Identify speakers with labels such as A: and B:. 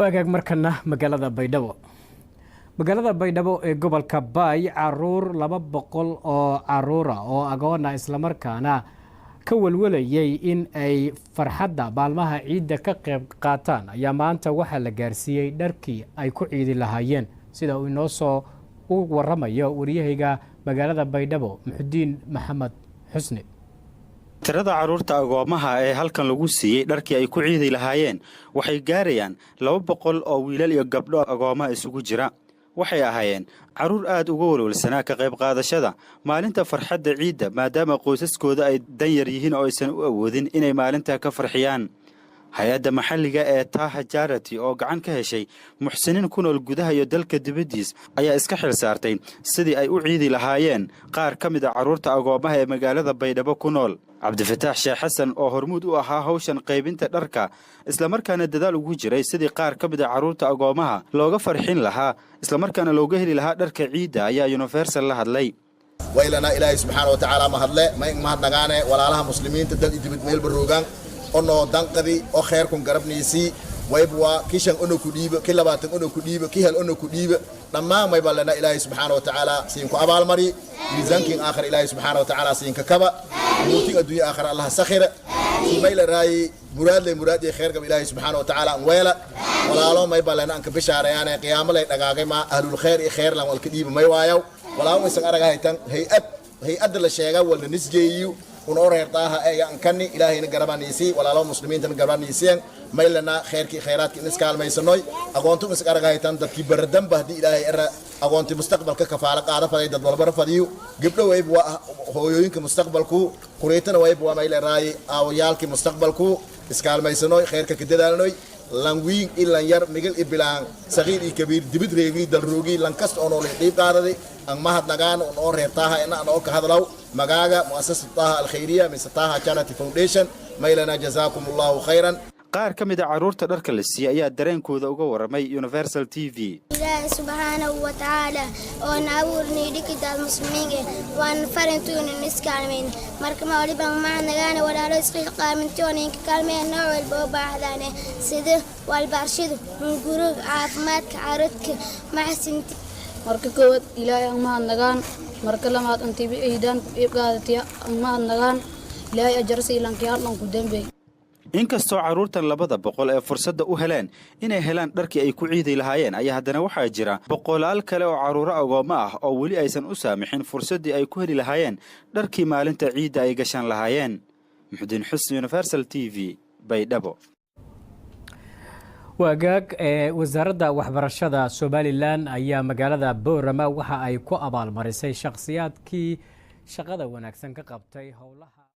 A: waagaag markana magaalada Baydhabo ee gobolka Baay caruur 200 oo caruura oo agoona isla markaana ka walwalayay in ay farxadda maalmaha ciidda ka qayb qaataan ayaa maanta waxa la gaarsiiyay dharkii ay ku ciidi lahaayeen sida uu inoo soo waramayo wariyahayga magaalada Baydhabo Muxudiin Maxamed Xusni.
B: tirada caruurta agoomaha ee halkan lagu siiyay dharkii ay ku ciidi lahaayeen waxay gaarayaan 200 oo wiilal iyo gabdho agoomaha isugu jira. waxay ahaayeen caruur aad uga walwalsanaa ka qayb qaadashada maalinta farxadda ciidda maadaama qoysaskooda ay dan yar yihiin oo aysan u awoodin inay maalinta ka farxiyaan. hay-adda maxalliga ee Taha Charity oo gacan ka heshay muxsiniin ku nool gudaha iyo dalka dibadiis ayaa iska xil saartay sidii ay u ciidi lahaayeen qaar ka mid ah caruurta agoomaha ee magaalada Baydhabo ku nool. Cabdifataax Sheekh Xasan oo hormuud u ahaa hawshan qaybinta dharka isla markaana dadaal ugu jiray sidii qaar ka mid ah caruurta agoomaha looga farxin lahaa isla markaana looga heli lahaa dharka ciidda ayaa Universal la hadlay.
C: waylana ilaahay subxaanahu wa ta'aala ma hadle ma hadnagaane walaalaha muslimiinta dal idibad meel baroogan ono danqadi oo khayrkun garabniisi waybwa kishan ono ku dhiiba ki 20 ono ku dhiiba ki hal ono ku dhiiba dhammaan may balana ilaahay subxaanahu wa ta'aala siin ku abaal mari miisaankin aakhir ilaahay subxaanahu wa ta'aala siin ka kaba muuti adduunyo aakhir allah sakhira mayla raay muraad khayr gab ilaahay subxaanahu wa ta'aala weela walaalo may balana an ka bishaarayaan qiyaamo lay dhagaagay ma ahlul khayr iyo khayr lan wal ka dhiiba may waayo walaalo isan aragay tan hay'ad la sheega wala nisjeeyo ونوريرتاها أي أنكني إلهي نجربانيسي ولا لا مسلمين تنجربانيسيان ما لنا خيرك خيرات نسكال ما يسنوي أقونتو مسكار غايتان تكي بردم بهدي إلهي إرى أقونتي مستقبل كفالة قاعدة فايدة والبر فديو قبله ويبوا هو يمكن مستقبلكو قريتنا ويبوا ما إلى راي أو يالك مستقبلكو نسكال ما يسنوي خيرك كدالنوي لانوين إلا ير مجل إبلان صغير كبير دبد ريغي دلروغي لانكست أنو لحيب قاردي أن مهد نغان أنو ريبتاها إنا أنو كهدلو مغاغا مؤسسة طاها الخيرية من طاها Charity Foundation ميلنا جزاكم الله خيرا.
B: qaar ka mid ah caruurta dharka la siiyay ayaa dareenkooda uga waramay Universal TV.
D: Ilaahay subhanahu wa ta'ala oo naawurni dhikida muslimiinga waan farantuun iskaalmeen marka ma wali baan ma nagaana walaalo isqil qaamintoon in kaalmeen nooc walba baahdane sida walbarshidu gurug caafimaadka caruurta maxsinti
E: marka kood ilaahay ma nagaan marka lamaad intii ciidan qaadatiya ma nagaan ilaahay ajarsi ilankiyaan ku dambeey.
B: inkastoo caruurtan 200 ee fursadda u heleen inay helaan dharkii ay ku ciidi lahaayeen ayaa haddana waxaa jira boqolaal kale oo caruuro agooma ah oo weli aysan u saamixin fursaddii ay ku heli lahaayeen dharkii maalinta ciidda ay gashan lahaayeen. Muxudiin Xusni, Universal TV, Baydhabo.
A: waagaag wasaaradda waxbarashada Somaliland ayaa magaalada Boorama waxa ay ku abaalmarisay shakhsiyaadkii shaqada wanaagsan ka qabtay howlaha